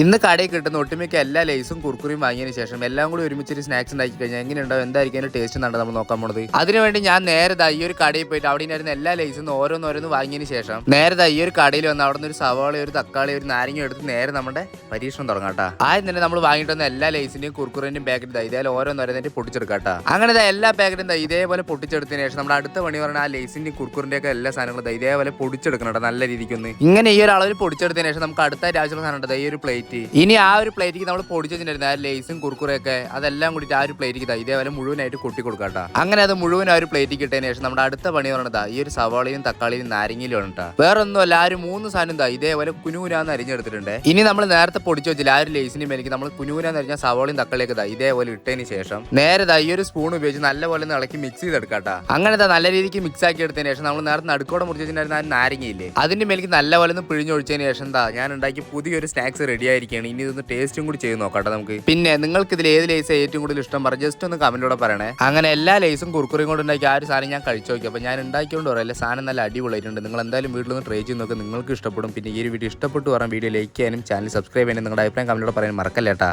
ഇന്ന് കടയിൽ കിട്ടുന്ന ഒട്ടുമിക്ക എല്ലാ ലേസും കുർക്കുറിയും വാങ്ങിയതിന് ശേഷം എല്ലാം കൂടി ഒരുമിച്ചൊരു സ്നാക്സ് ഉണ്ടാക്കി കഴിഞ്ഞാൽ എങ്ങനെയുണ്ടാവും, എന്തായിരിക്കും അതിന്റെ ടേസ്റ്റ് എന്നാണ് നമ്മൾ നോക്കാൻ പോണത്. അതിനുവേണ്ടി ഞാൻ നേരെ ഈ ഒരു കടയിൽ പോയിട്ട് അവിടെ ഉണ്ടായിരുന്ന എല്ലാ ലേസും ഓരോന്നോരോന്ന് വാങ്ങിയതിന് ശേഷം നേരെ ഈ ഒരു കടയിൽ വന്ന് അവിടെ നിന്ന് ഒരു സവാള, ഒരു തക്കാളി, ഒരു നാരങ്ങ എടുത്ത് നേരെ നമ്മുടെ പരീക്ഷണം തുടങ്ങാം കേട്ടോ. ആദ്യം തന്നെ നമ്മൾ വാങ്ങിയിട്ട് വന്ന എല്ലാ ലേസിന്റെയും കുർക്കുറിന്റെയും പാക്കറ്റ് ഇതേപോലെ ഓരോന്നോരോന്നിട്ട് പൊട്ടിച്ചെടുക്കാട്ടോ. അങ്ങനെ എല്ലാ പാക്കറ്റും ഇതേപോലെ പൊട്ടിച്ചെടുത്തതിന് ശേഷം നമ്മുടെ അടുത്ത പണി പറഞ്ഞാൽ ആ ലേസിന്റെയും കുർക്കുറിന്റെ ഒക്കെ എല്ലാ സാധനങ്ങളും ഇതേപോലെ പൊടിച്ചെടുക്കണം കേട്ടോ, നല്ല രീതിക്കൊന്ന്. ഇങ്ങനെ ഈ ഒരു അളവിൽ പൊടിച്ചെടുത്തതിന് ശേഷം നമുക്ക് അടുത്ത ആവശ്യമുള്ള സാധനം ഉണ്ട്, ഈ ഒരു പ്ലേറ്റ്. ഇനി ആ ഒരു പ്ലേറ്റിക്ക് നമ്മൾ പൊടിച്ചു വെച്ചിട്ടുണ്ടായിരുന്ന ആ ലേസും കുർക്കുറയൊക്കെ അതെല്ലാം കൂടി ആ ഒരു പ്ലേറ്റിക്ക് ഇതേപോലെ മുഴുവനായിട്ട് കൊട്ടി കൊടുക്കാട്ടോ. അങ്ങനെ അത് മുഴുവൻ ആ ഒരു പ്ലേറ്റിൽ കിട്ടിയതിന് ശേഷം നമ്മുടെ അടുത്ത പണി പറഞ്ഞതാ ഈ ഒരു സവാളയും തക്കാളിയും നാരങ്ങയിലും ആണ് കേട്ടോ. വേറെ ഒന്നുമല്ല, ആ ഒരു 3 സാധനം ഇതേപോലെ കുനുകുനാന്ന് അരിഞ്ഞെടുത്തിട്ടുണ്ട്. ഇനി നമ്മൾ നേരത്തെ പൊടിച്ചു വെച്ചില്ല ആ ഒരു ലേസിന്റെ മേലേക്ക് നമ്മൾ കുനുകുനാന്ന് അരിഞ്ഞ സവാളയും തക്കാളിയൊക്കെ ഇതേപോലെ ഇട്ടതിന് ശേഷം നേരെ ഈ ഒരു സ്പൂൺ ഉപയോഗിച്ച് നല്ലപോലെ ഇളക്കി മിക്സ് ചെയ്തെടുക്കാട്ടോ. അങ്ങനെ നല്ല രീതിക്ക് മിക്സ് ആക്കി എടുത്തതിന് ശേഷം നമ്മൾ നേരത്തെ നടുക്കോടെ മുറിച്ച് വെച്ചിട്ടുണ്ടായിരുന്ന ആ നാരങ്ങയില്ലേ അതിന്റെ മേലേക്ക് നല്ലപോലെ പിഴിഞ്ഞൊഴിച്ചതിന് ശേഷം ഞാൻ ഉണ്ടാക്കി പുതിയൊരു സ്നാക്സ് റെഡി ആയിരിക്കുകയാണ്. ഇനി ഇതൊന്ന് ടേസ്റ്റും കൂടി ചെയ്ത് നോക്കട്ടെ നമുക്ക്. പിന്നെ നിങ്ങൾക്ക് ഇതിൽ ഏത് ലേസ് ഏറ്റവും കൂടുതൽ ഇഷ്ടം പറഞ്ഞ് ജസ്റ്റ് ഒന്ന് കമന്റിലൂടെ പറയണേ. അങ്ങനെ എല്ലാ ലേസും കുർക്കുറിയും കൊണ്ട് ഉണ്ടാക്കി ആ ഒരു സാധനം ഞാൻ കഴിച്ചു നോക്കി. അപ്പോൾ ഞാൻ ഉണ്ടാക്കിക്കൊണ്ട് പറയല്ലേ, സാധനം നല്ല അടിപൊളിയായിട്ടുണ്ട്. നിങ്ങൾ എന്തായാലും വീട്ടിലൊന്ന് ട്രൈ ചെയ്ത് നോക്കുക, നിങ്ങൾക്ക് ഇഷ്ടപ്പെടും. പിന്നെ ഈ ഒരു വീഡിയോ ഇഷ്ടപ്പെട്ടു പറഞ്ഞാൽ വീഡിയോ ലൈക്ക് ചെയ്യാനും ചാനൽ സബ്സ്ക്രൈബ് ചെയ്യാനും നിങ്ങളുടെ അഭിപ്രായം കമന്റിലൂടെ പറയാൻ മറക്കല്ലേട്ടാ.